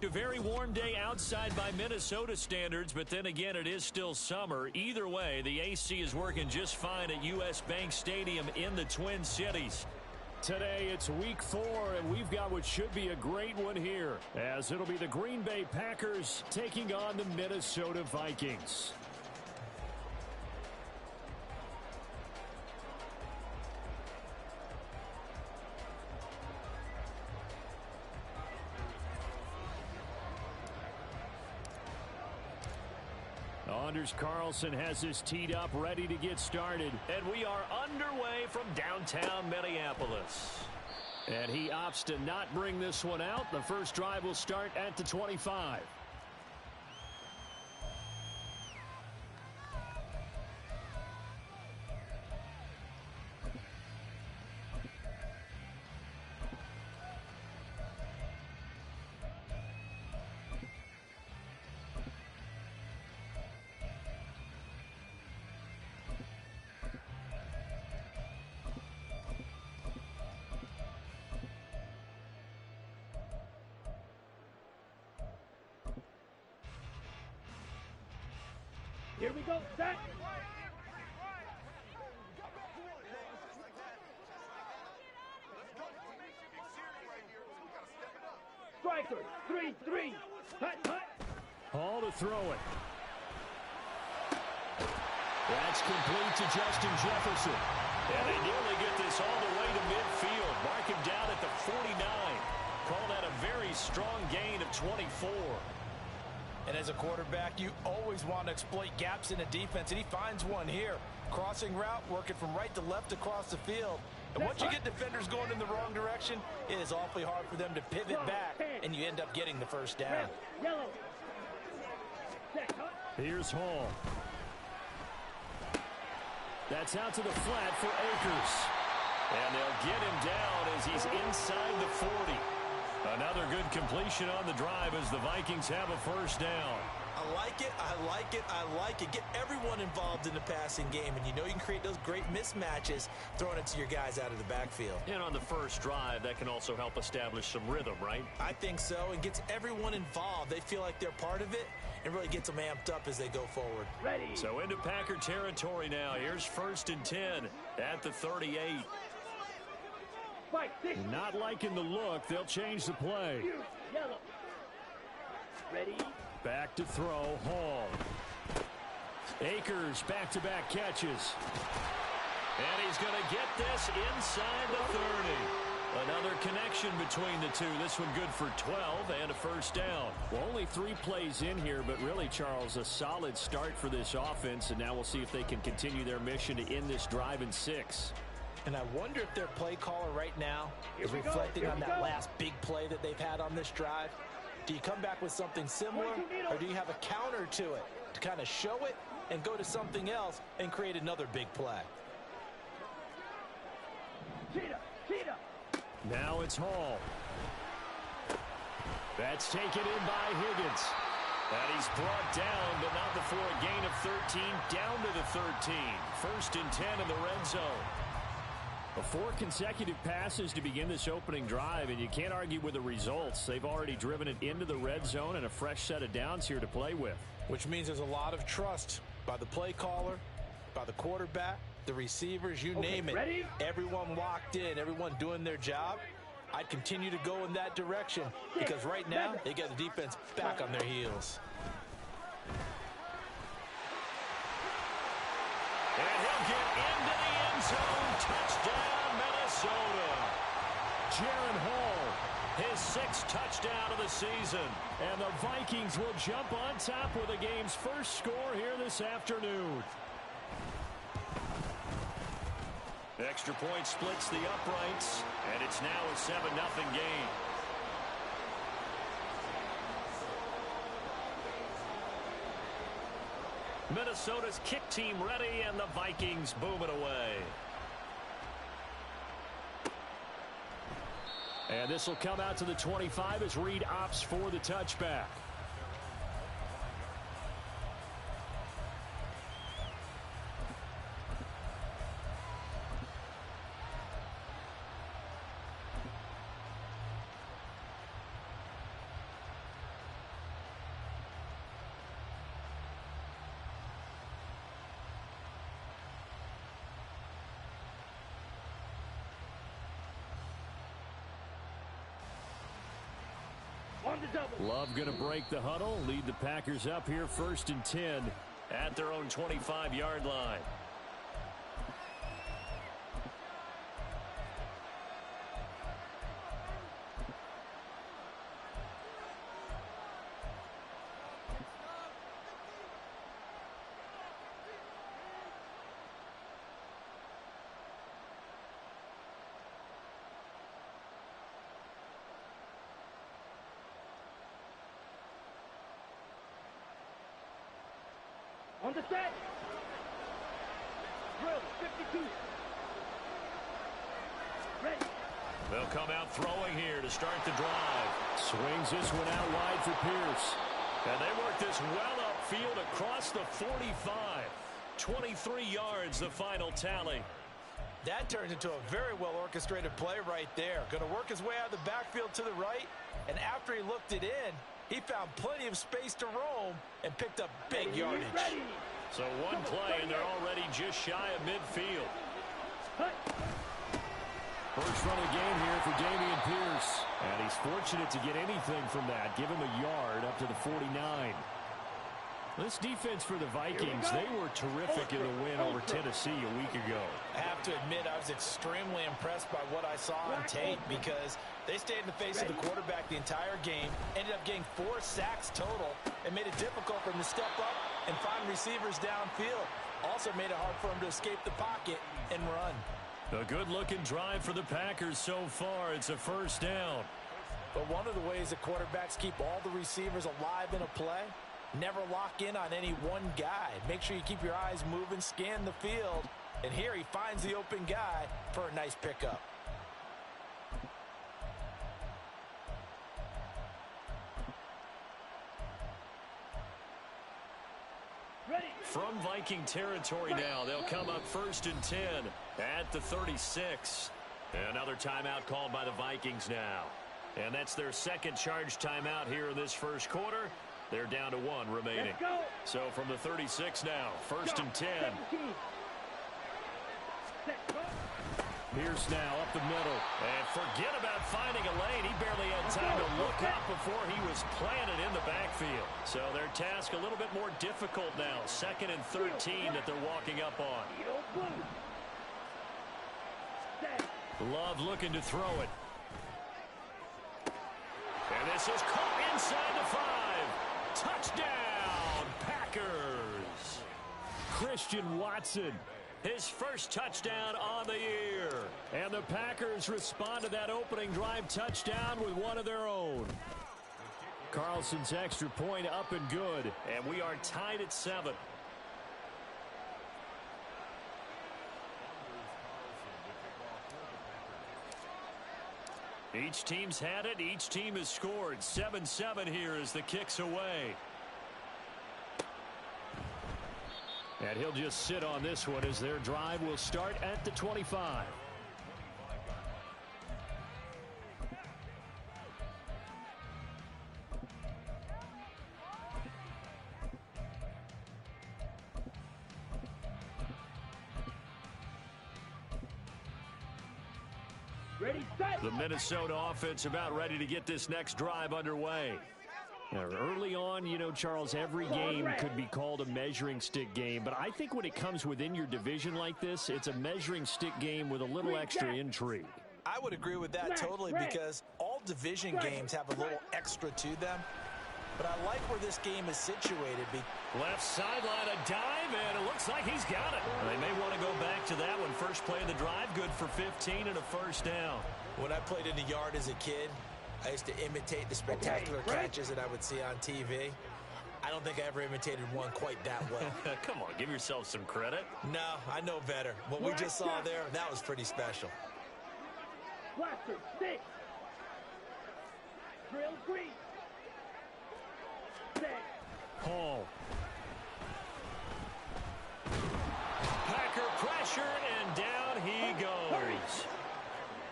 A very warm day outside by Minnesota standards, but then again, it is still summer. Either way, the AC is working just fine at U.S. Bank Stadium in the Twin Cities. Today, it's week 4, and we've got what should be a great one here, as it'll be the Green Bay Packers taking on the Minnesota Vikings. Anders Carlson has this teed up, ready to get started. And we are underway from downtown Minneapolis. And he opts to not bring this one out. The first drive will start at the 25. Here we go, set. Strikers, 3-3. Hut, hut. Hall to throw it. That's complete to Justin Jefferson. And they nearly get this all the way to midfield. Mark him down at the 49. Call that a very strong gain of 24. And as a quarterback, you always want to exploit gaps in the defense, and he finds one here. Crossing route, working from right to left across the field. And once you get defenders going in the wrong direction, it is awfully hard for them to pivot back, and you end up getting the first down. Yellow. Here's Hall. That's out to the flat for Akers. And they'll get him down as he's inside the 40. Another good completion on the drive as the Vikings have a first down. I like it, I like it, I like it. Get everyone involved in the passing game, and you know you can create those great mismatches throwing it to your guys out of the backfield. And on the first drive, that can also help establish some rhythm, right? I think so, and gets everyone involved. They feel like they're part of it, and really gets them amped up as they go forward. Ready. So into Packer territory now. Here's 1st and 10 at the 38. Not liking the look. They'll change the play. Yellow. Ready. Back to throw. Hall. Akers back-to-back catches. And he's going to get this inside the 30. Another connection between the two. This one good for 12 and a first down. Well, only 3 plays in here, but really, Charles, a solid start for this offense. And now we'll see if they can continue their mission to end this drive in 6. And I wonder if their play caller right now is reflecting on that last big play that they've had on this drive. Do you come back with something similar, or do you have a counter to it to kind of show it and go to something else and create another big play? Now it's Hall. That's taken in by Higgins. And he's brought down, but not before a gain of 13, down to the 13. 1st and 10 in the red zone. 4 consecutive passes to begin this opening drive, and you can't argue with the results. They've already driven it into the red zone and a fresh set of downs here to play with. Which means there's a lot of trust by the play caller, by the quarterback, the receivers, you name it. Ready? Everyone locked in, everyone doing their job. I'd continue to go in that direction because right now they got the defense back on their heels. And he'll get into the end zone. Touchdown, Minnesota. Jaron Hall, his 6th touchdown of the season. And the Vikings will jump on top with the game's first score here this afternoon. Extra point splits the uprights, and it's now a 7-0 game. Minnesota's kick team ready, and the Vikings boom it away. And this will come out to the 25 as Reed opts for the touchback. On the double. Love going to break the huddle, lead the Packers up here 1st and 10. At their own 25-yard line. On the set. Drill, 52. Ready. They'll come out throwing here to start the drive. Swings this one out wide for Pierce. And they work this well upfield across the 45. 23 yards, the final tally. That turns into a very well-orchestrated play right there. Going to work his way out of the backfield to the right, and after he looked it in, he found plenty of space to roam and picked up big yardage. Ready. So one play, and they're already just shy of midfield. First run of the game here for Dameon Pierce. And he's fortunate to get anything from that. Give him a yard up to the 49. This defense for the Vikings, they were terrific in the win over Tennessee a week ago. I have to admit, I was extremely impressed by what I saw on tape because they stayed in the face of the quarterback the entire game, ended up getting 4 sacks total, and made it difficult for him to step up and find receivers downfield. Also made it hard for him to escape the pocket and run. A good-looking drive for the Packers so far. It's a first down. But one of the ways that quarterbacks keep all the receivers alive in a play, never lock in on any one guy. Make sure you keep your eyes moving, scan the field. And here he finds the open guy for a nice pickup. Ready. From Viking territory now, they'll come up 1st and 10 at the 36. Another timeout called by the Vikings now. And that's their second charge timeout here in this first quarter. They're down to 1 remaining. Let's go. So from the 36 now, 1st and 10. 17. Set, go. Pierce now up the middle. And forget about finding a lane. He barely had time to look up before he was planted in the backfield. So their task a little bit more difficult now. 2nd and 13 that they're walking up on. Field blue. Set. Love looking to throw it. And this is caught inside the 5. Touchdown, Packers. Christian Watson. His first touchdown on the year. And the Packers respond to that opening drive touchdown with one of their own. Carlson's extra point up and good. And we are tied at 7. Each team's had it. Each team has scored. 7-7 here as the kick's away. And he'll just sit on this one as their drive will start at the 25. Ready, set. The Minnesota offense about ready to get this next drive underway. Now, early on, you know, Charles, every game could be called a measuring stick game. But I think when it comes within your division like this, it's a measuring stick game with a little extra intrigue. I would agree with that totally because all division games have a little extra to them. But I like where this game is situated. Left sideline, a dive, and it looks like he's got it. They may want to go back to that one. First play of the drive, good for 15 and a first down. When I played in the yard as a kid, I used to imitate the spectacular catches that I would see on TV. I don't think I ever imitated one quite that well. Come on, give yourself some credit. No, I know better. What we just saw there, that was pretty special. Blaster, 6. Drill, 3. Set. Hall. Packer pressure, and down he goes.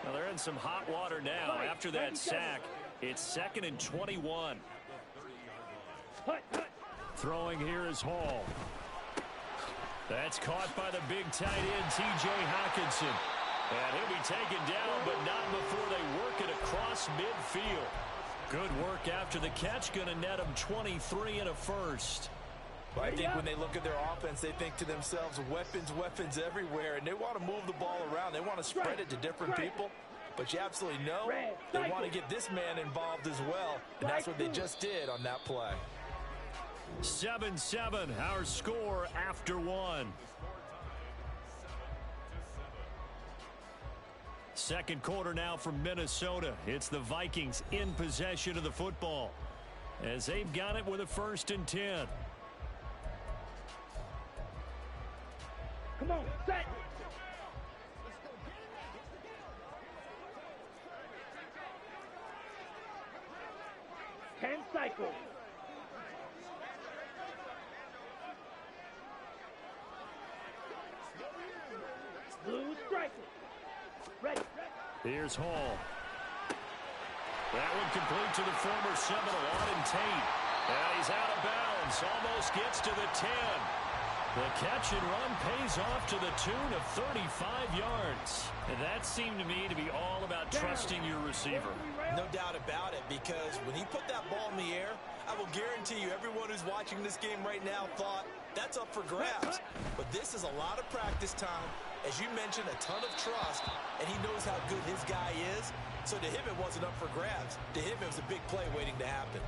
Well, they're in some hot water now. After that sack, it's 2nd and 21. Throwing here is Hall. That's caught by the big tight end, T.J. Hockenson. And he'll be taken down, but not before they work it across midfield. Good work after the catch. Going to net them 23 and a first. Well, I think when they look at their offense, they think to themselves, weapons, weapons everywhere, and they want to move the ball around. They want to spread it to different people. But you absolutely know they want to get this man involved as well, and that's what they just did on that play. 7-7, our score after one. Second quarter now from Minnesota. It's the Vikings in possession of the football as they've got it with a 1st and 10. Come on, set. Ten cycles. Blue striker. Ready. Here's Hall. That one complete to the former Seminole, Auden Tate. And he's out of bounds. Almost gets to the 10. The catch and run pays off to the tune of 35 yards. And that seemed to me to be all about trusting your receiver. No doubt about it, because when he put that ball in the air, I will guarantee you everyone who's watching this game right now thought that's up for grabs. But this is a lot of practice time. As you mentioned, a ton of trust, and he knows how good his guy is. So to him, it wasn't up for grabs. To him, it was a big play waiting to happen.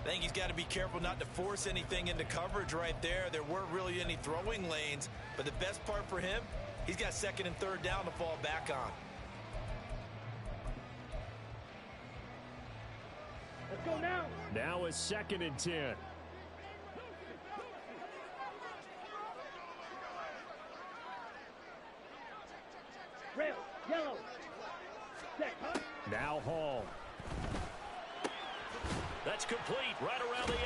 I think he's got to be careful not to force anything into coverage right there. There weren't really any throwing lanes. But the best part for him, he's got 2nd and 3rd down to fall back on. Let's go now. Now it's 2nd and 10. Red, yellow. Set. Now Hall. That's complete right around the 8.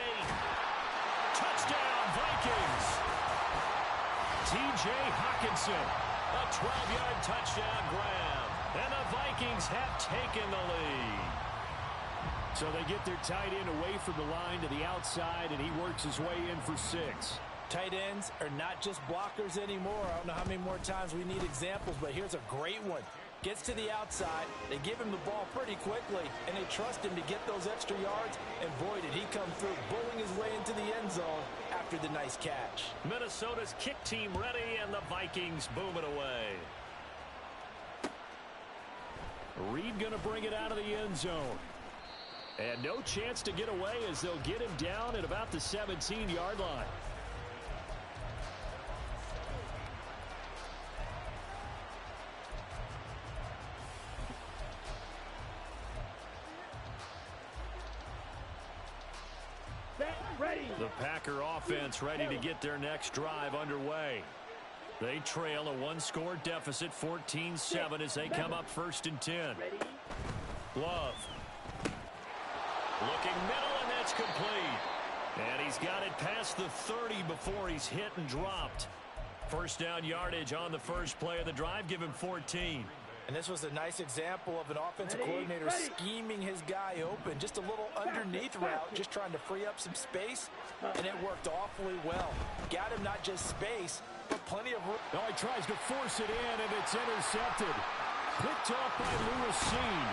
Touchdown, Vikings. T.J. Hawkinson, a 12-yard touchdown grab. And the Vikings have taken the lead. So they get their tight end away from the line to the outside, and he works his way in for 6. Tight ends are not just blockers anymore. I don't know how many more times we need examples, but here's a great one. Gets to the outside, they give him the ball pretty quickly, and they trust him to get those extra yards, and boy, did he come through, bowling his way into the end zone after the nice catch. Minnesota's kick team ready, and the Vikings boom it away. Reed going to bring it out of the end zone. And no chance to get away as they'll get him down at about the 17-yard line. The Packer offense ready to get their next drive underway. They trail a 1-score deficit, 14-7, as they come up 1st and 10. Love. Looking middle, and that's complete. And he's got it past the 30 before he's hit and dropped. 1st down yardage on the first play of the drive. Give him 14. And this was a nice example of an offensive coordinator scheming his guy open. Just a little underneath route, just trying to free up some space, and it worked awfully well. Got him not just space, but plenty of room. Oh, he tries to force it in, and it's intercepted. Picked off by Lewis Sheen.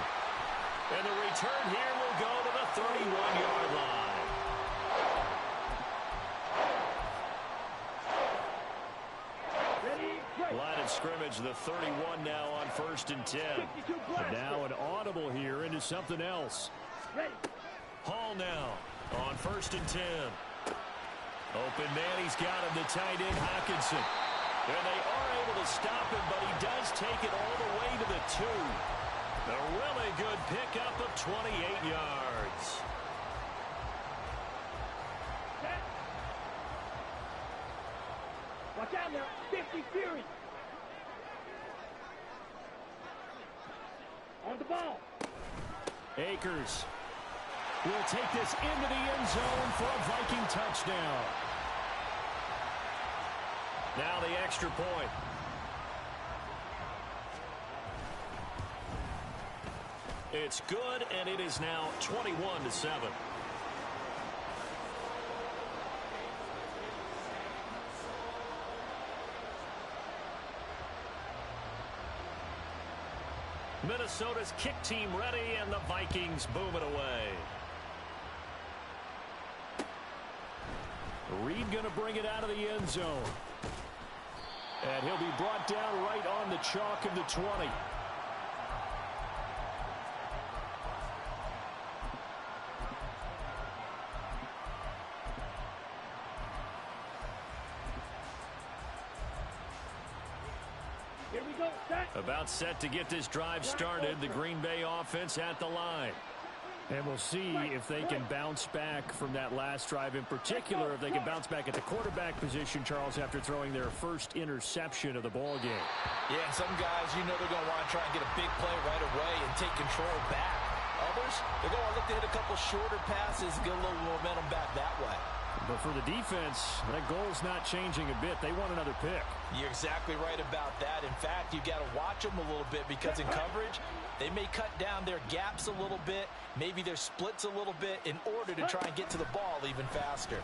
And the return here will go to the 31-yard line. Line of scrimmage, the 31 now on 1st and 10. But now an audible here into something else. Hall now on 1st and 10. Open man, he's got him, the tight end Hawkinson. And they are able to stop him, but he does take it all the way to the 2. A really good pickup of 28 yards. Watch out now, 50 Fury. On the ball. Akers will take this into the end zone for a Viking touchdown. Now the extra point. It's good, and it is now 21-7. Minnesota's kick team ready, and the Vikings boom it away. Reed going to bring it out of the end zone. And he'll be brought down right on the chalk of the 20. Here we go, set. About set to get this drive started. The Green Bay offense at the line. And we'll see if they can bounce back from that last drive, in particular, if they can bounce back at the quarterback position, Charles, after throwing their first interception of the ball game. Yeah, some guys, you know they're going to want to try and get a big play right away and take control back. Others, they're going to look to hit a couple shorter passes, get a little momentum back that way. But for the defense, that goal's not changing a bit. They want another pick. You're exactly right about that. In fact, you got to watch them a little bit because in coverage, they may cut down their gaps a little bit, maybe their splits a little bit in order to try and get to the ball even faster.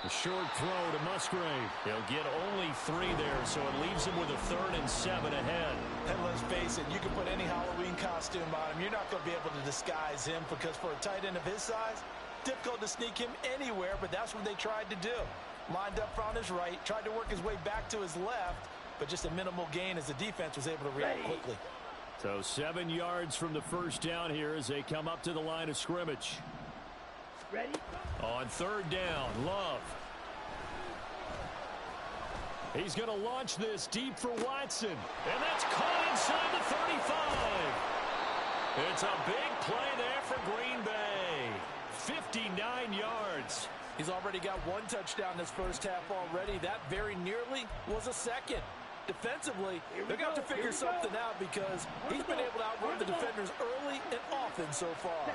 A short throw to Musgrave. He'll get only 3 there, so it leaves him with a 3rd and 7 ahead. And let's face it, you can put any Halloween costume on him. You're not going to be able to disguise him because for a tight end of his size, difficult to sneak him anywhere, but that's what they tried to do. Lined up on his right, tried to work his way back to his left, but just a minimal gain as the defense was able to react quickly. So 7 yards from the first down here as they come up to the line of scrimmage. Ready? On 3rd down, Love. He's going to launch this deep for Watson. And that's caught inside the 35. It's a big play there for Green Bay. 59 yards. He's already got 1 touchdown this first half already. That very nearly was a second. Defensively, they're going to have to figure something out because he's been able to outrun the defenders early and often so far.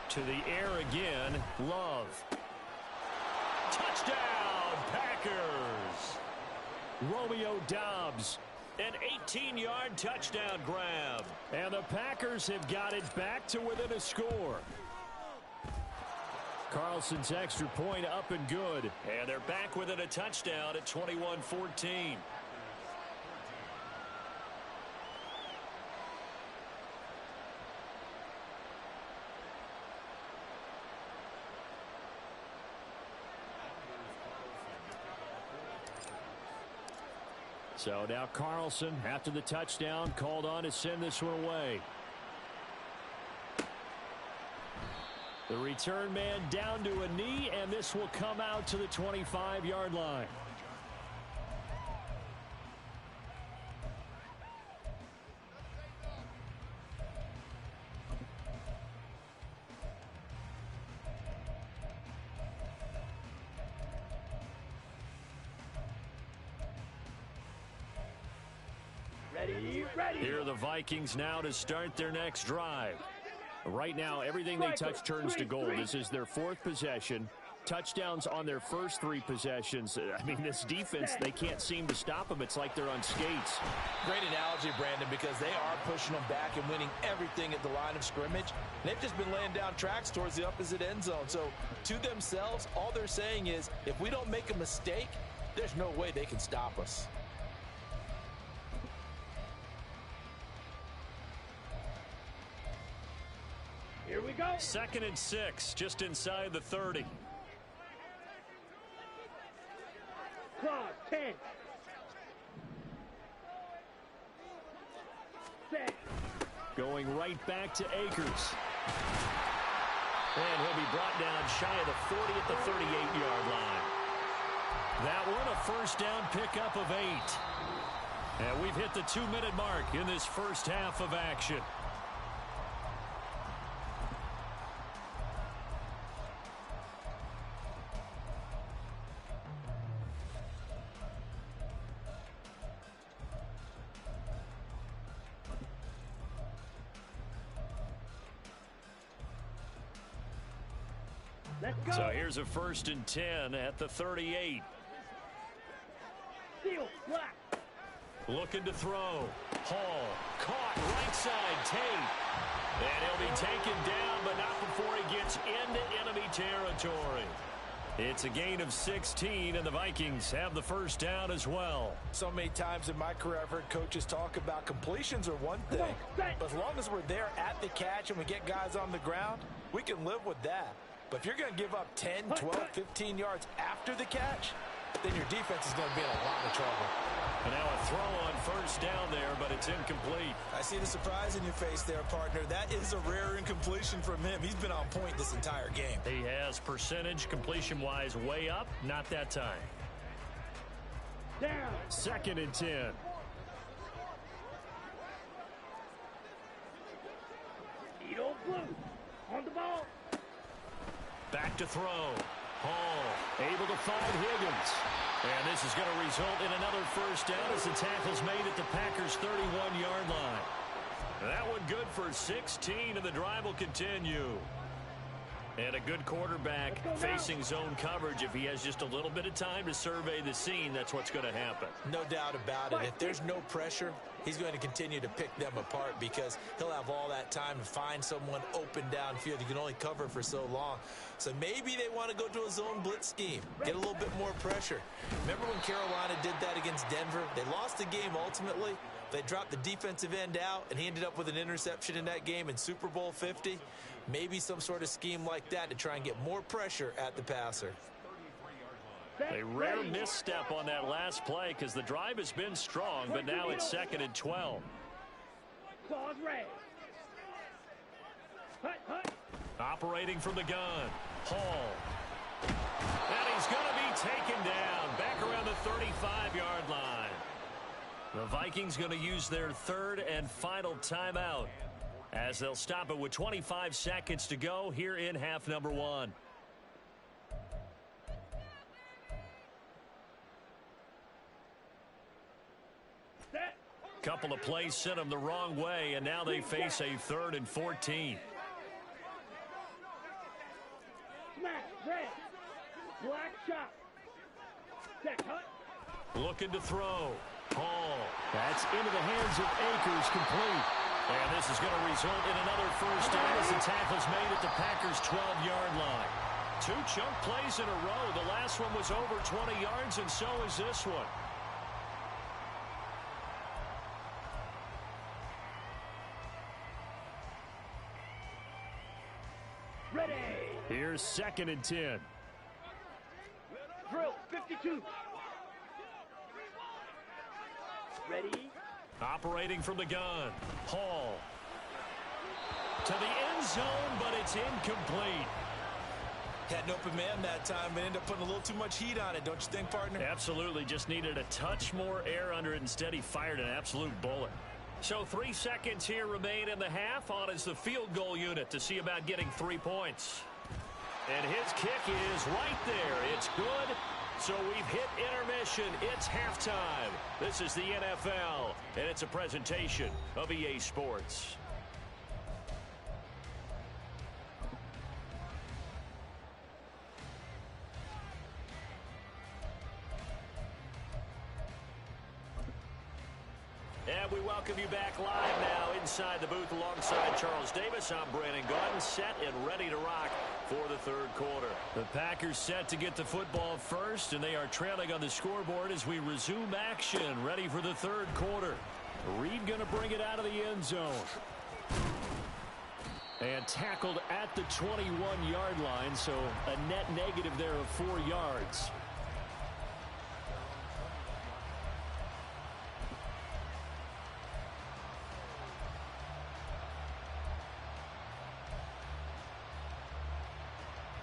To the air again, Love. Touchdown, Packers. Romeo Doubs. An 18-yard touchdown grab. And the Packers have got it back to within a score. Carlson's extra point up and good. And they're back within a touchdown at 21-14. So now Carlson, after the touchdown, called on to send this one away. The return man down to a knee, and this will come out to the 25-yard line. Ready. Here are the Vikings now to start their next drive. Right now, everything they touch turns to gold. This is their 4th possession. Touchdowns on their first 3 possessions. I mean, this defense, they can't seem to stop them. It's like they're on skates. Great analogy, Brandon, because they are pushing them back and winning everything at the line of scrimmage. They've just been laying down tracks towards the opposite end zone. So to themselves, all they're saying is, if we don't make a mistake, there's no way they can stop us. Here we go. 2nd and 6, just inside the 30. Clock, 10. Set. Going right back to Akers. And he'll be brought down shy of the 40 at the 38-yard line. That one a first down pickup of 8. And we've hit the 2-minute mark in this first half of action. Let's go. So here's a 1st and 10 at the 38. Seal, black. Looking to throw. Hall caught right side Tate. And he'll be taken down, but not before he gets into enemy territory. It's a gain of 16, and the Vikings have the first down as well. So many times in my career, I've heard coaches talk about completions are one thing. But as long as we're there at the catch and we get guys on the ground, we can live with that. But if you're going to give up 10, 12, 15 yards after the catch, then your defense is going to be in a lot of trouble. And now a throw on first down there, but it's incomplete. I see the surprise in your face there, partner. That is a rare incompletion from him. He's been on point this entire game. He has percentage completion-wise way up, not that time. Down. 2nd and 10. Edo Blue on the ball. Back to throw. Hall able to find Higgins. And this is going to result in another first down as the tackle's made at the Packers' 31-yard line. That one good for 16, and the drive will continue. And a good quarterback facing zone coverage. If he has just a little bit of time to survey the scene, that's what's going to happen. No doubt about it. If there's no pressure, he's going to continue to pick them apart because he'll have all that time to find someone open downfield. You can only cover for so long. So maybe they want to go to a zone blitz scheme, get a little bit more pressure. Remember when Carolina did that against Denver? They lost the game ultimately. They dropped the defensive end out, and he ended up with an interception in that game in Super Bowl 50. Maybe some sort of scheme like that to try and get more pressure at the passer. A rare misstep on that last play because the drive has been strong, but now it's 2nd and 12. Claws red. Hut, hut. Operating from the gun. Hall. And he's going to be taken down back around the 35-yard line. The Vikings going to use their 3rd and final timeout as they'll stop it with 25 seconds to go here in half number 1. Set. Couple of plays sent them the wrong way, and now they face a 3rd and 14. Smash. Red. Black shot. Set. Hut. Looking to throw. Hall. That's into the hands of Akers, complete. And this is going to result in another first down as the tackle's made at the Packers' 12-yard line. 2 chunk plays in a row. The last one was over 20 yards, and so is this one. Ready. Here's 2nd and 10. Drill. 52. Ready. Operating from the gun. Hall. To the end zone, but it's incomplete. Had an open man that time, but ended up putting a little too much heat on it, don't you think, partner? Absolutely. Just needed a touch more air under it. Instead, he fired an absolute bullet. So 3 seconds here remain in the half. On is the field goal unit to see about getting 3 points. And his kick is right there. It's good. So we've hit intermission. It's halftime. This is the NFL, and it's a presentation of EA Sports. And we welcome you back live now inside the booth alongside Charles Davis. I'm Brandon Gaudin, set and ready to rock for the 3rd quarter. The Packers set to get the football first, and they are trailing on the scoreboard as we resume action, ready for the 3rd quarter. Reed going to bring it out of the end zone. And tackled at the 21-yard line, so a net negative there of 4 yards.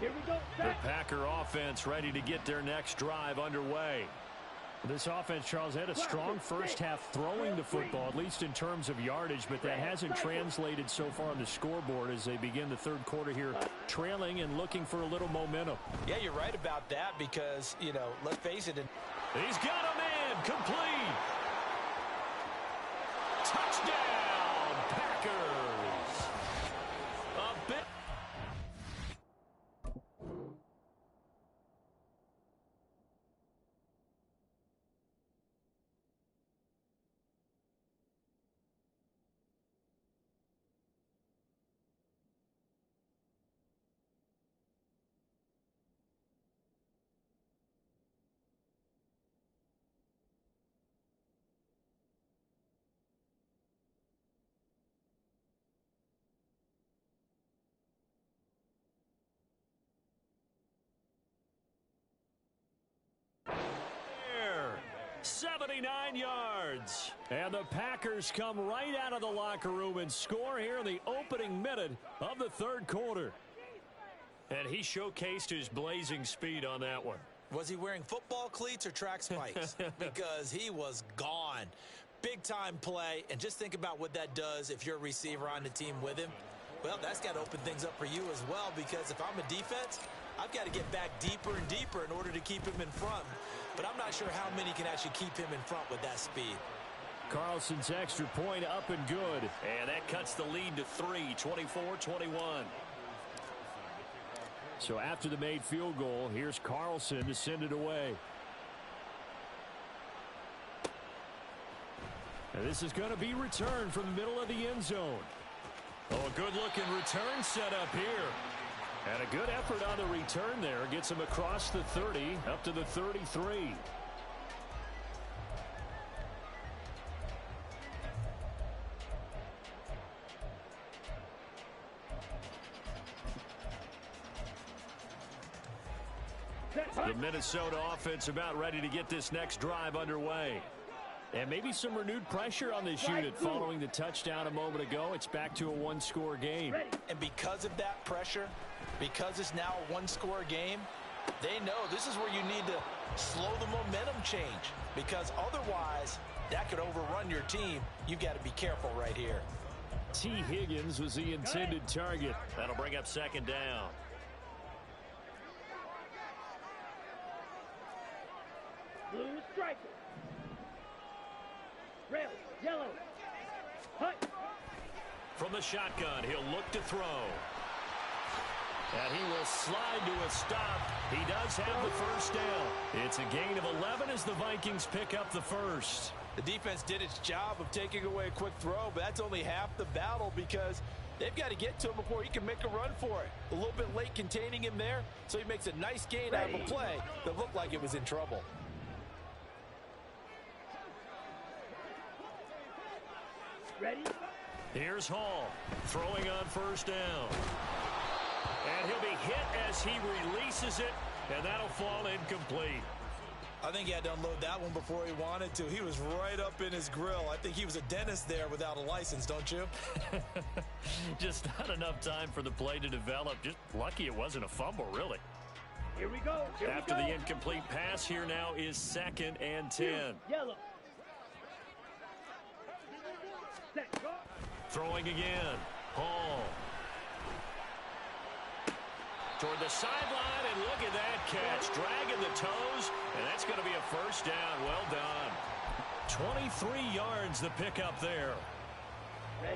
Here we go. The Set. Packer offense ready to get their next drive underway. This offense, Charles, had a strong first half throwing the football, at least in terms of yardage, but that hasn't translated so far on the scoreboard as they begin the 3rd quarter here, trailing and looking for a little momentum. Yeah, you're right about that because, you know, let's face it. He's got a man complete. Touchdown, Packers. A bit. 79 yards. And the Packers come right out of the locker room and score here in the opening minute of the third quarter. And he showcased his blazing speed on that one. Was he wearing football cleats or track spikes? Because he was gone. Big-time play, and just think about what that does if you're a receiver on the team with him. Well, that's got to open things up for you as well, because if I'm a defense, I've got to get back deeper and deeper in order to keep him in front. But I'm not sure how many can actually keep him in front with that speed. Carlson's extra point up and good. And that cuts the lead to 3, 24-21. So after the made field goal, here's Carlson to send it away. And this is going to be returned from the middle of the end zone. Oh, a good-looking return set up here. And a good effort on the return there. Gets him across the 30, up to the 33. The Minnesota offense about ready to get this next drive underway. And maybe some renewed pressure on this unit following the touchdown a moment ago. It's back to a one-score game. And because of that pressure, because it's now a one-score game, they know this is where you need to slow the momentum change, because otherwise that could overrun your team. You've got to be careful right here. T. Higgins was the intended target. That'll bring up second down. Blue striker. Red, yellow. Hut. From the shotgun, he'll look to throw. And he will slide to a stop. He does have the first down. It's a gain of 11 as the Vikings pick up the first. The defense did its job of taking away a quick throw, but that's only half the battle, because they've got to get to him before he can make a run for it. A little bit late containing him there, so he makes a nice gain out of a play that looked like it was in trouble. Ready? Here's Hall throwing on first down. And he'll be hit as he releases it, and that'll fall incomplete. I think he had to unload that one before he wanted to. He was right up in his grill. I think he was a dentist there without a license, don't you? Just not enough time for the play to develop. Just lucky it wasn't a fumble, really. Here we go. After the incomplete pass, here now is 2nd and 10. Yellow. Throwing again. Hall. Toward the sideline, and look at that catch. Dragging the toes, and that's going to be a first down. Well done. 23 yards the pickup there.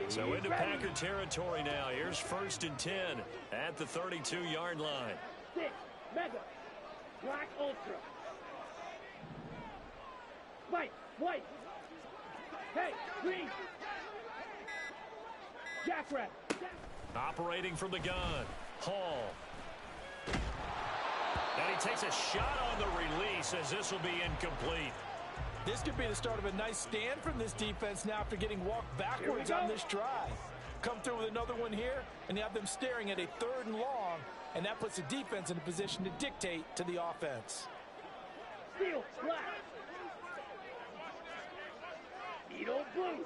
So into Packer territory now. Here's 1st and 10 at the 32-yard line. 6, Mega. Black Ultra. White. Hey, green. Jackrabbit. Operating from the gun. Hall. And he takes a shot on the release, as this will be incomplete. This could be the start of a nice stand from this defense now after getting walked backwards on this drive. Come through with another one here, and you have them staring at a 3rd and long, and that puts the defense in a position to dictate to the offense. Steel, black. Needle, blue.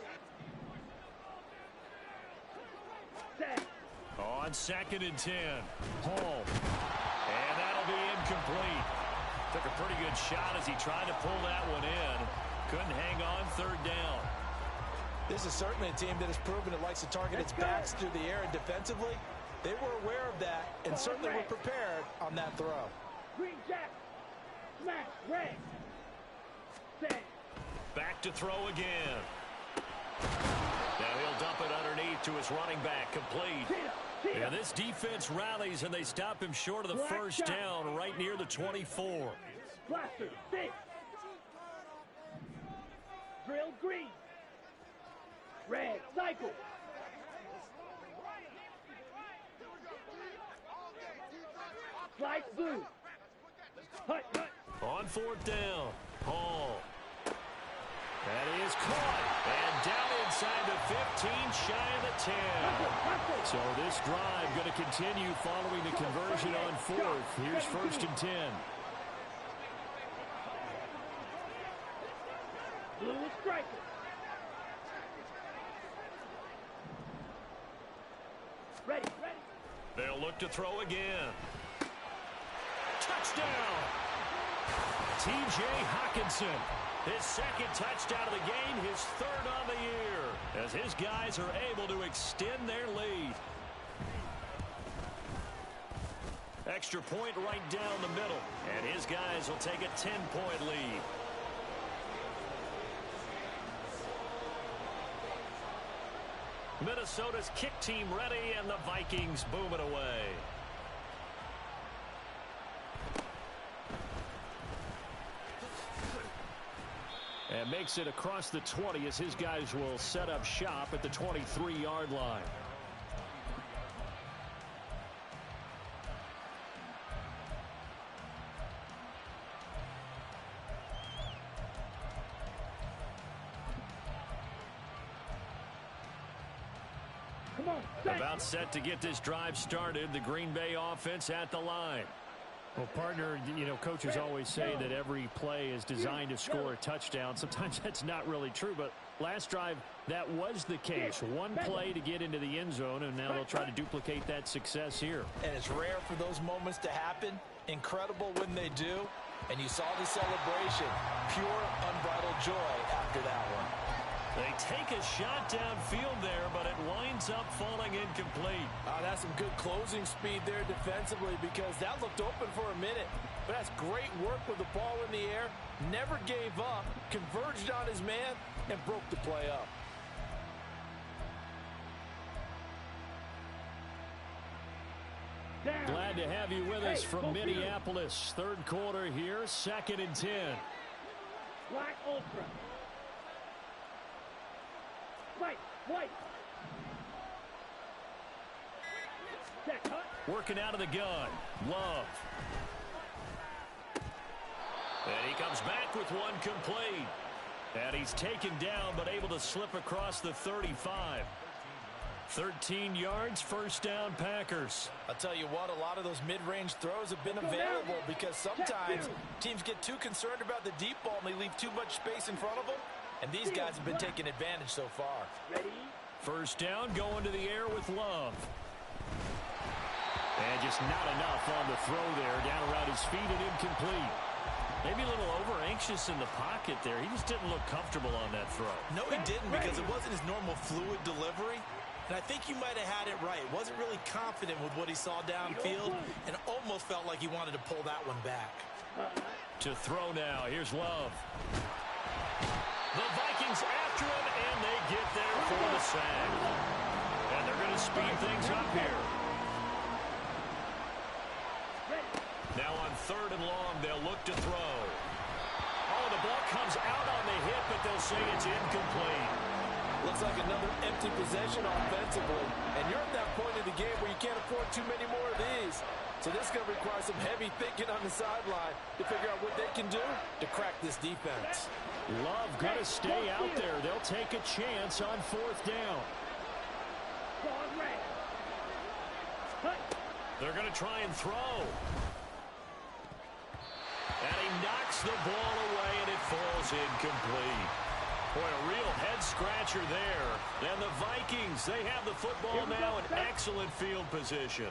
Set. On 2nd and 10. Hall. And that'll be incomplete. Took a pretty good shot as he tried to pull that one in. Couldn't hang on 3rd down. This is certainly a team that has proven it likes to target its backs through the air, and defensively, they were aware of that and certainly were prepared on that throw. Green jack. Smash. Red. Set. Back to throw again. Now he'll dump it underneath to his running back. Complete. And this defense rallies, and they stop him short of the first down right near the 24. Blaster. 6. Drill green. Red. Cycle. Slice blue. Hut. On 4th down. Hall. That is caught. And down inside the 15, shy of the 10. So this drive going to continue following the conversion on 4th. Here's 1st and 10. to throw again. Touchdown! T.J. Hockenson. His second touchdown of the game, his third on the year, as his guys are able to extend their lead. Extra point right down the middle, and his guys will take a 10-point lead. Minnesota's kick team ready, and the Vikings boom it away. And makes it across the 20 as his guys will set up shop at the 23-yard line. About set to get this drive started. The Green Bay offense at the line. Well, partner, you know, coaches always say that every play is designed to score a touchdown. Sometimes that's not really true, but last drive, that was the case. One play to get into the end zone, and now they'll try to duplicate that success here. And it's rare for those moments to happen. Incredible when they do. And you saw the celebration. Pure, unbridled joy after that one. They take a shot downfield there, but it winds up falling incomplete. That's some good closing speed there defensively, because that looked open for a minute. But that's great work with the ball in the air. Never gave up, converged on his man, and broke the play up. Glad to have you with us from Minneapolis. Third quarter here, 2nd and 10. Black Ultra. White. Working out of the gun. Love. And he comes back with one complete. And he's taken down, but able to slip across the 35. 13 yards, first down, Packers. I'll tell you what, a lot of those mid-range throws have been available, because sometimes teams get too concerned about the deep ball and they leave too much space in front of them. And these guys have been taking advantage so far. First down, going to the air with Love. And just not enough on the throw there. Down around his feet and incomplete. Maybe a little over-anxious in the pocket there. He just didn't look comfortable on that throw. No, he didn't, because it wasn't his normal fluid delivery. And I think you might have had it right. Wasn't really confident with what he saw downfield and almost felt like he wanted to pull that one back. To throw now. Here's Love. The Vikings after him, and they get there for the sack. And they're going to speed things up here. Now on 3rd and long, they'll look to throw. Oh, the ball comes out on the hip, but they'll say it's incomplete. Looks like another empty possession offensively. And you're at that point in the game where you can't afford too many more of these. So this is going to require some heavy thinking on the sideline to figure out what they can do to crack this defense. Love going to stay out there. They'll take a chance on 4th down. They're going to try and throw. And he knocks the ball away, and it falls incomplete. Boy, a real head-scratcher there. And the Vikings, they have the football now in excellent field position.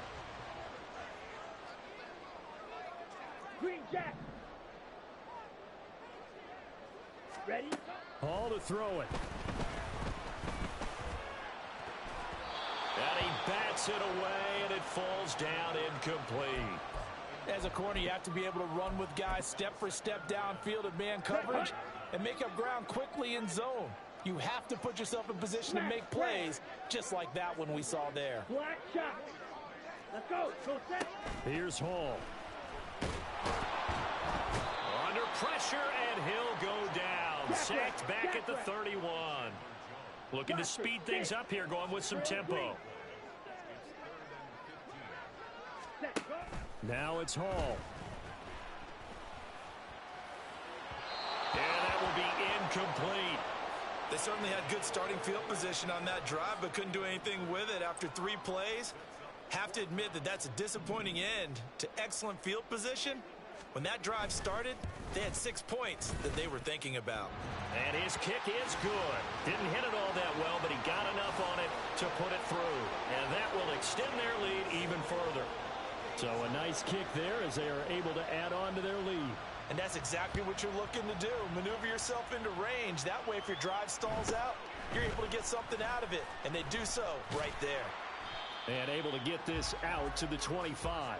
Green Jack. Ready? Hall to throw it. And he bats it away, and it falls down incomplete. As a corner, you have to be able to run with guys step for step downfield in man coverage and make up ground quickly in zone. You have to put yourself in position to make plays, just like that one we saw there. Black shot. Let's go. Go set. Here's Hall. Under pressure, and he'll go down. Sacked back at the 31. Looking to speed things up here, going with some tempo. Now it's Hall. And that will be incomplete. They certainly had good starting field position on that drive, but couldn't do anything with it after 3 plays. Have to admit that that's a disappointing end to excellent field position When that drive started, they had 6 points that they were thinking about. And his kick is good. Didn't hit it all that well, but he got enough on it to put it through. And that will extend their lead even further. So a nice kick there as they are able to add on to their lead. And that's exactly what you're looking to do. Maneuver yourself into range. That way, if your drive stalls out, you're able to get something out of it. And they do so right there. And able to get this out to the 25.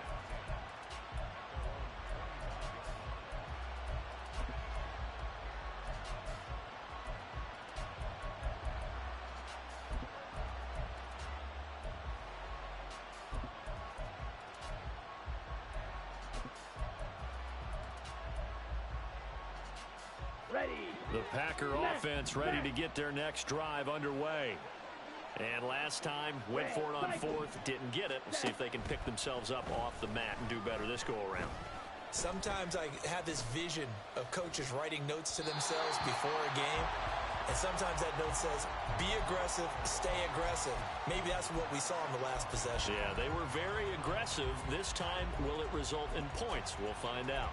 The Packer offense ready to get their next drive underway. And last time, went for it on fourth, didn't get it. We'll see if they can pick themselves up off the mat and do better this go-around. Sometimes I have this vision of coaches writing notes to themselves before a game. And sometimes that note says, be aggressive, stay aggressive. Maybe that's what we saw in the last possession. Yeah, they were very aggressive. This time, will it result in points? We'll find out.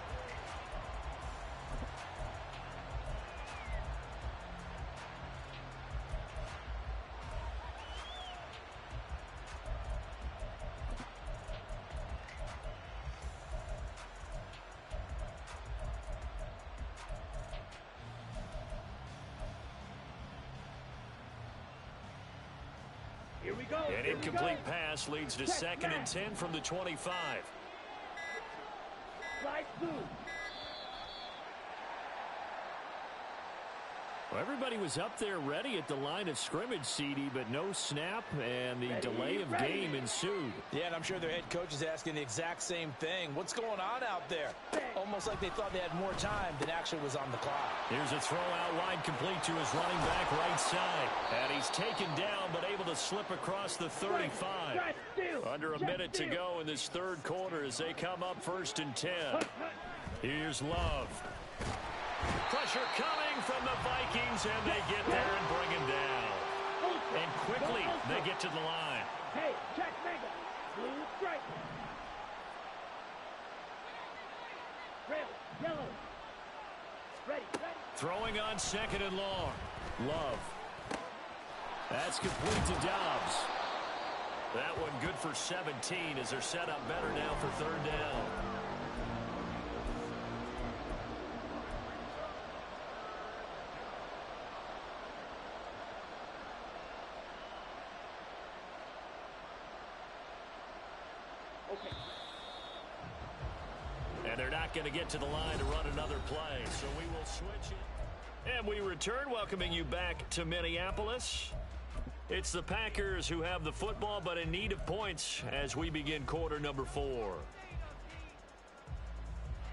Here we go. An incomplete pass leads to 2nd and 10 from the 25. Slide through. Well, everybody was up there ready at the line of scrimmage, CD, but no snap, and the delay of game ensued. Yeah, and I'm sure their head coach is asking the exact same thing. What's going on out there? Almost like they thought they had more time than actually was on the clock. Here's a throw out wide, complete to his running back right side. And he's taken down, but able to slip across the 35. Under a minute to go in this third quarter as they come up 1st and 10. Here's Love. Pressure coming from the Vikings, and they get there and bring him down. And quickly, they get to the line. Hey, check mega. Blue stripe. Red, yellow. Ready. Throwing on 2nd and long. Love. That's complete to Dobbs. That one good for 17 as they're set up better now for 3rd down. And they're not going to get to the line to run another play, so we will switch it. And we return, welcoming you back to Minneapolis. It's the Packers who have the football, but in need of points as we begin quarter number 4.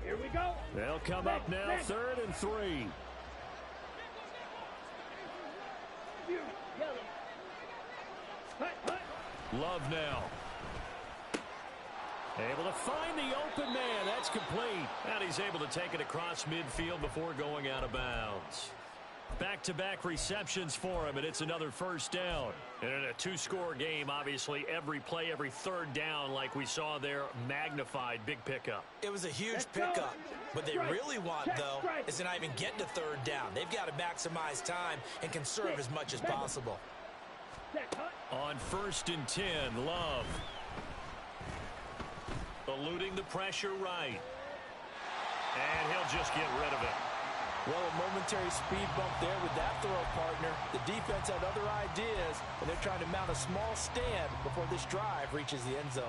Here we go. They'll come up now, 3rd and 3. Yellow. Hut. Love now. Able to find the open man. That's complete. And he's able to take it across midfield before going out of bounds. Back-to-back receptions for him, and it's another 1st down. And in a 2-score game, obviously, every play, every 3rd down, like we saw there, magnified, big pickup. It was a huge pickup. What they really want, though, is to not even get to 3rd down. They've got to maximize time and conserve as much as possible. On 1st and 10, Love. Eluding the pressure right. And he'll just get rid of it. Well, a momentary speed bump there with that throw, partner. The defense had other ideas, and they're trying to mount a small stand before this drive reaches the end zone.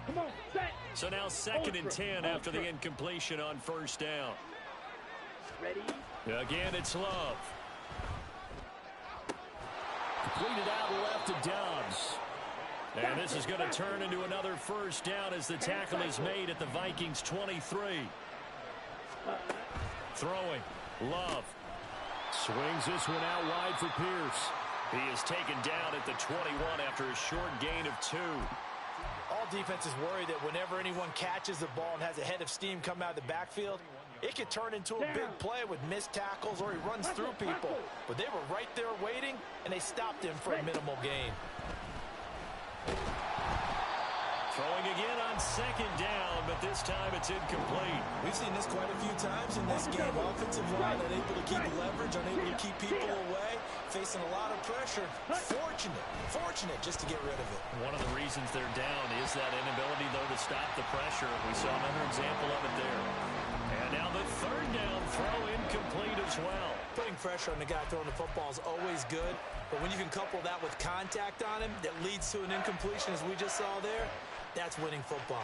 Come on, set. So now 2nd and 10 after the incompletion on 1st down. Ready. Again, it's Love. Completed out left to Dobbs. And this is going to turn into another 1st down as the tackle is made at the Vikings 23. Throwing. Love. Swings this one out wide for Pierce. He is taken down at the 21 after a short gain of 2. All defenses worry that whenever anyone catches the ball and has a head of steam come out of the backfield, it could turn into a big play with missed tackles or he runs through people. But they were right there waiting, and they stopped him for a minimal gain. Throwing again on second down, but this time it's incomplete. We've seen this quite a few times in this game. Offensive line unable to keep leverage, unable to keep people away, facing a lot of pressure. Fortunate just to get rid of it. One of the reasons they're down is that inability, though, to stop the pressure. We saw another example of it there. And now the third down throw incomplete as well. Putting pressure on the guy throwing the football is always good, but when you can couple that with contact on him that leads to an incompletion, as we just saw there, that's winning football.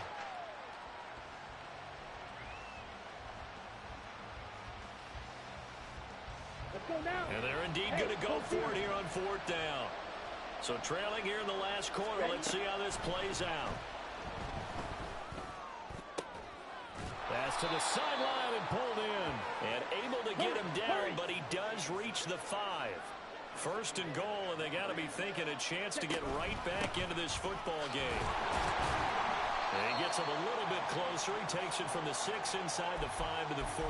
Let's go now. And they're indeed going to go for it here on fourth down. So trailing here in the last quarter. Let's see how this plays out. Pass to the sideline and pulled in. And able to get him down, but he does reach the 5. First and goal, and they got to be thinking a chance to get right back into this football game. And he gets him a little bit closer. He takes it from the 6 inside the 5 to the 4.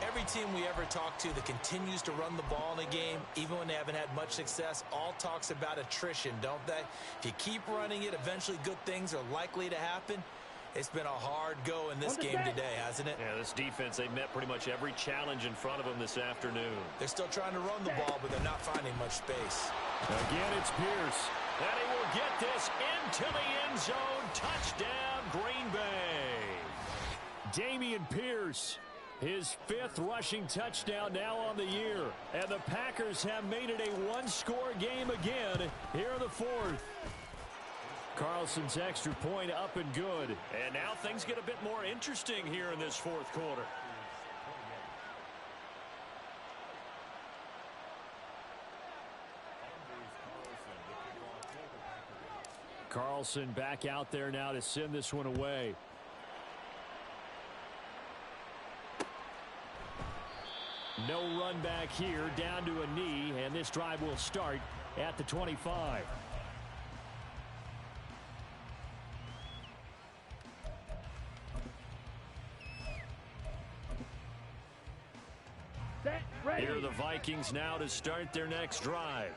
Every team we ever talk to that continues to run the ball in a game, even when they haven't had much success, all talks about attrition, don't they? If you keep running it, eventually good things are likely to happen. It's been a hard go in this game today, hasn't it? Yeah, this defense, they've met pretty much every challenge in front of them this afternoon. They're still trying to run the ball, but they're not finding much space. Again, it's Pierce. And he will get this into the end zone. Touchdown, Green Bay. Dameon Pierce, his 5th rushing touchdown now on the year. And the Packers have made it a one-score game again here in the 4th. Carlson's extra point up and good. And now things get a bit more interesting here in this 4th quarter. Carlson back out there now to send this one away. No run back here, down to a knee, and this drive will start at the 25. Here are the Vikings now to start their next drive.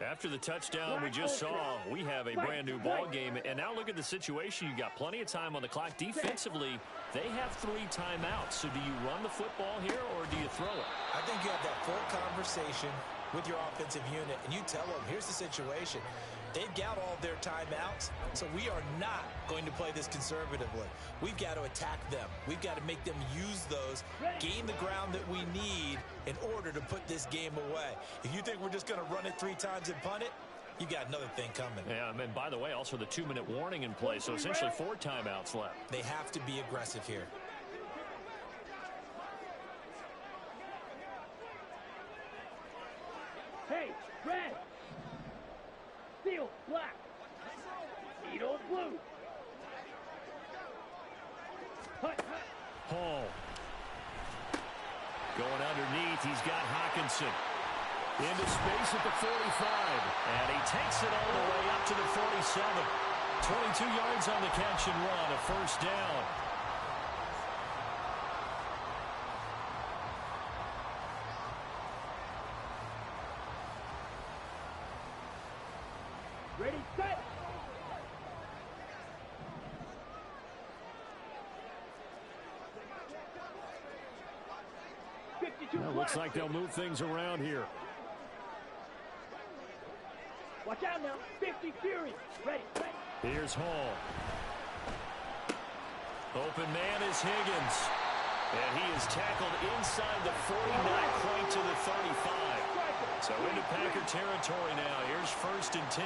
After the touchdown we just saw, we have a brand new ball game. And now look at the situation. You got plenty of time on the clock. Defensively, they have 3 timeouts. So do you run the football here or do you throw it? I think you have that full conversation with your offensive unit, and you tell them, here's the situation. They've got all their timeouts, so we are not going to play this conservatively. We've got to attack them. We've got to make them use those, gain the ground that we need in order to put this game away. If you think we're just going to run it 3 times and punt it, you got another thing coming. Yeah, and by the way, also the 2-minute warning in play, so essentially 4 timeouts left. They have to be aggressive here. Hey, red. Steel, black. Needle, blue. Hut. Hall. Going underneath, he's got Hawkinson. Into space at the 45. And he takes it all the way up to the 47. 22 yards on the catch and run, a first down. Ready, set. Well, looks like they'll move things around here. Watch out now. 50 Fury. Ready, ready. Here's Hall. Open man is Higgins. And he is tackled inside the 49 point to the 35. So into Packer territory now. Here's 1st and 10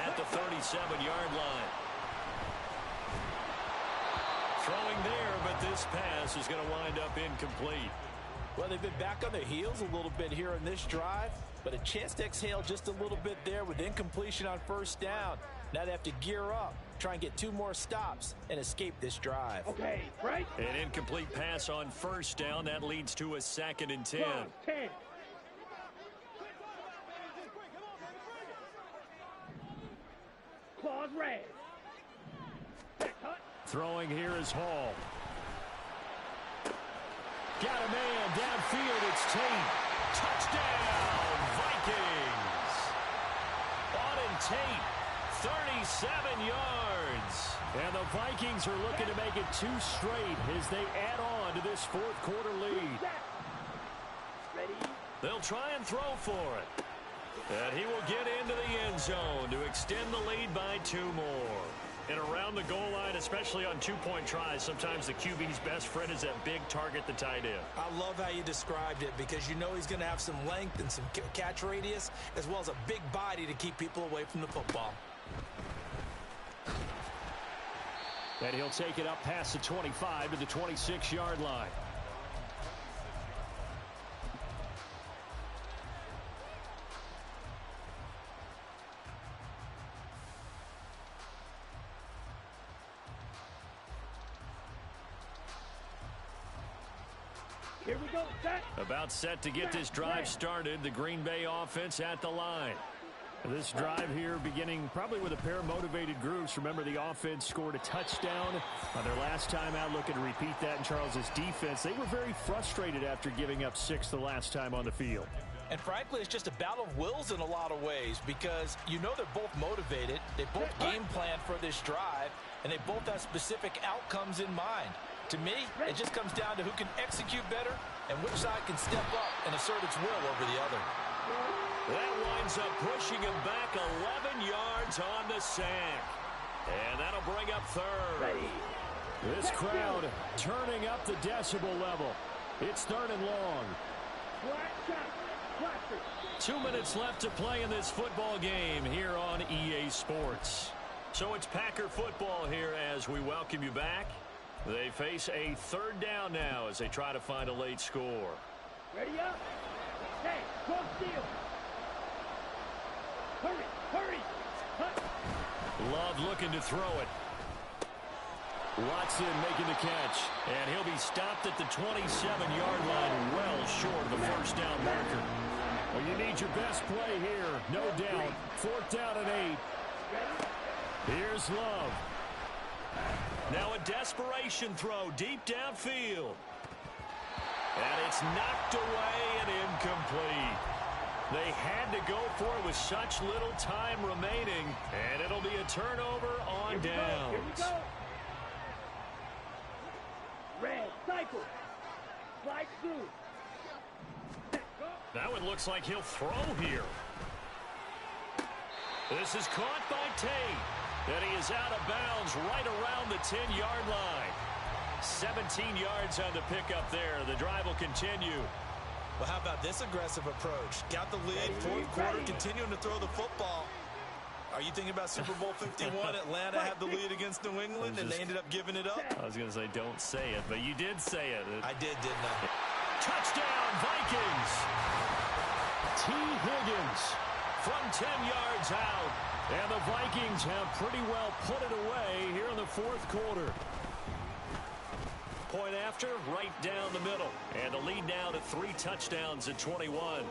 at the 37-yard line. Throwing there, but this pass is going to wind up incomplete. Well, they've been back on their heels a little bit here in this drive, but a chance to exhale just a little bit there with incompletion on 1st down. Now they have to gear up, try and get 2 more stops, and escape this drive. Okay, right. An incomplete pass on 1st down. That leads to a 2nd and 10. 10. Claws red. Throwing here is Hall. Got a man downfield. It's Tate. Touchdown, Vikings. Auden Tate, 37 yards. And the Vikings are looking to make it 2 straight as they add on to this fourth quarter lead. They'll try and throw for it. And he will get into the end zone to extend the lead by 2 more. And around the goal line, especially on 2-point tries, sometimes the QB's best friend is that big target, the tight end. I love how you described it because you know he's going to have some length and some catch radius as well as a big body to keep people away from the football. And he'll take it up past the 25 to the 26-yard line. Here we go, set. About set to get this drive started. The Green Bay offense at the line. This drive here beginning probably with a pair of motivated groups. Remember, the offense scored a touchdown on their last time out. Looking to repeat that in Charles's defense. They were very frustrated after giving up 6 the last time on the field. And frankly, it's just a battle of wills in a lot of ways because you know they're both motivated. They both game plan for this drive, and they both have specific outcomes in mind. To me, it just comes down to who can execute better and which side can step up and assert its will over the other. That winds up pushing him back 11 yards on the sack. And that'll bring up 3rd. This crowd turning up the decibel level. It's 3rd and long. 2 minutes left to play in this football game here on EA Sports. So it's Packer football here as we welcome you back. They face a 3rd down now as they try to find a late score. Ready up. Hey, go steal. Hurry, hurry. Love looking to throw it. Watson making the catch. And he'll be stopped at the 27-yard line, well short of the first down marker. Well, you need your best play here, no doubt. 4th down and 8. Here's Love. Now a desperation throw deep downfield. And it's knocked away and incomplete. They had to go for it with such little time remaining. And it'll be a turnover on downs. Here we go. Red, cycle. Slide through. Now it looks like he'll throw here. This is caught by Tate. And he is out of bounds right around the 10-yard line. 17 yards on the pickup there. The drive will continue. Well, how about this aggressive approach? Got the lead, 4th quarter, continuing to throw the football. Are you thinking about Super Bowl 51? Atlanta had the lead against New England, and they ended up giving it up? I was going to say don't say it, but you did say it. I did, didn't I? Touchdown, Vikings! T. Higgins from 10 yards out. And the Vikings have pretty well put it away here in the 4th quarter. Point after, right down the middle. And the lead now to 3 touchdowns at 21.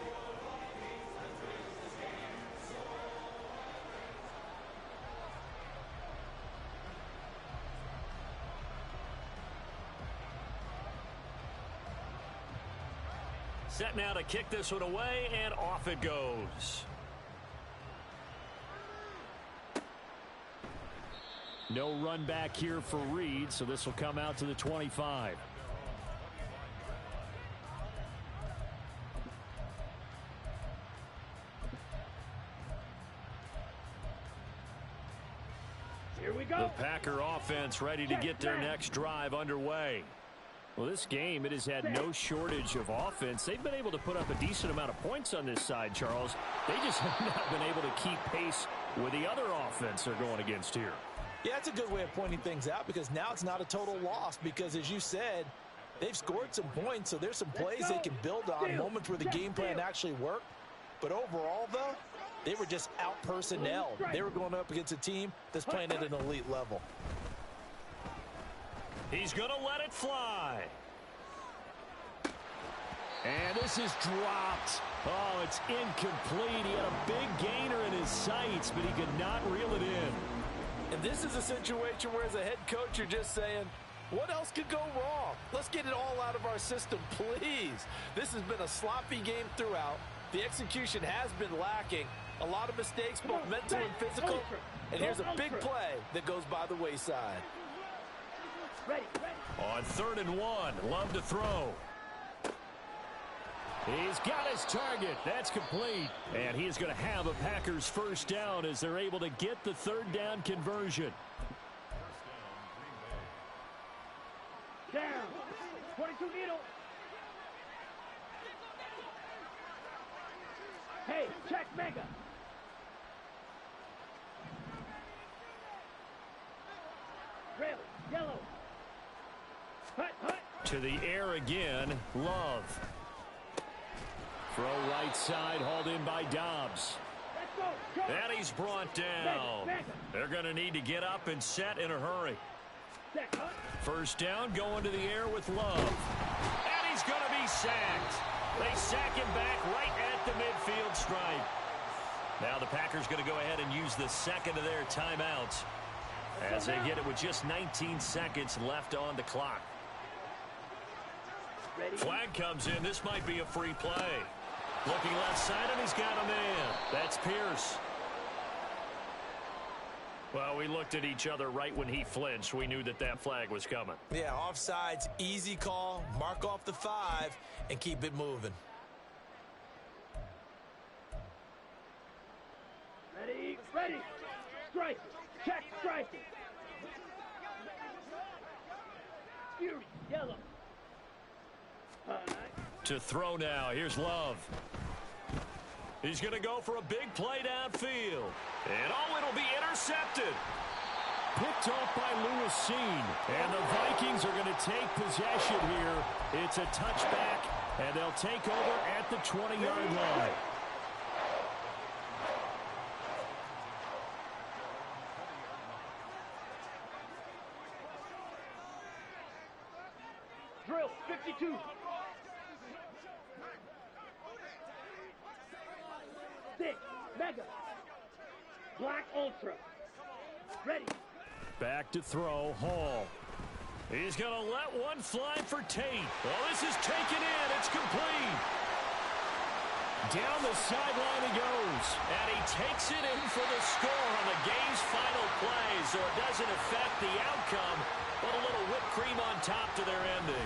Set now to kick this one away, and off it goes. No run back here for Reed, so this will come out to the 25. Here we go. The Packer offense ready to get their next drive underway. Well, this game, it has had no shortage of offense. They've been able to put up a decent amount of points on this side, Charles. They just have not been able to keep pace with the other offense they're going against here. Yeah, that's a good way of pointing things out because now it's not a total loss because, as you said, they've scored some points, so there's some plays they can build on, moments where the game plan actually worked. But overall, though, they were just out-personnel. They were going up against a team that's playing at an elite level. He's going to let it fly. And this is dropped. Oh, it's incomplete. He had a big gainer in his sights, but he could not reel it in. And And this is a situation where as a head coach you're just saying, what else could go wrong? Let's get it all out of our system, please. This has been a sloppy game throughout. The execution has been lacking. A lot of mistakes, both mental and physical. And here's a big play that goes by the wayside. On 3rd and 1, Love to throw. He's got his target. That's complete. And he is going to have a Packers first down as they're able to get the 3rd down conversion. Down. 22 needle. Hey, check mega. Red, yellow. Hut, hut. To the air again, Love. Throw right side, hauled in by Dobbs. Let's go. Go. And he's brought down. They're going to need to get up and set in a hurry. Check, hut. First down, going to the air with Love. And he's going to be sacked. They sack him back right at the midfield stripe. Now the Packers going to go ahead and use the second of their timeouts as they get it with just 19 seconds left on the clock. Flag comes in. This might be a free play. Looking left side, and he's got a man. That's Pierce. Well, we looked at each other right when he flinched. We knew that that flag was coming. Yeah, offsides, easy call. Mark off the 5 and keep it moving. Ready, ready. Strike it. Check, strike it. Fury, yellow. To throw now. Here's Love. He's going to go for a big play downfield. And it'll be intercepted. Picked off by Lewis Seen. And the Vikings are going to take possession here. It's a touchback, and they'll take over at the 20-yard line. Drill, 52. Thick, mega. Black ultra. Ready. Back to throw, Hall. He's going to let one fly for Tate. Well, this is taken in. It's complete. Down the sideline he goes. And he takes it in for the score on the game's final play, so it doesn't affect the outcome, but a little whipped cream on top to their ending.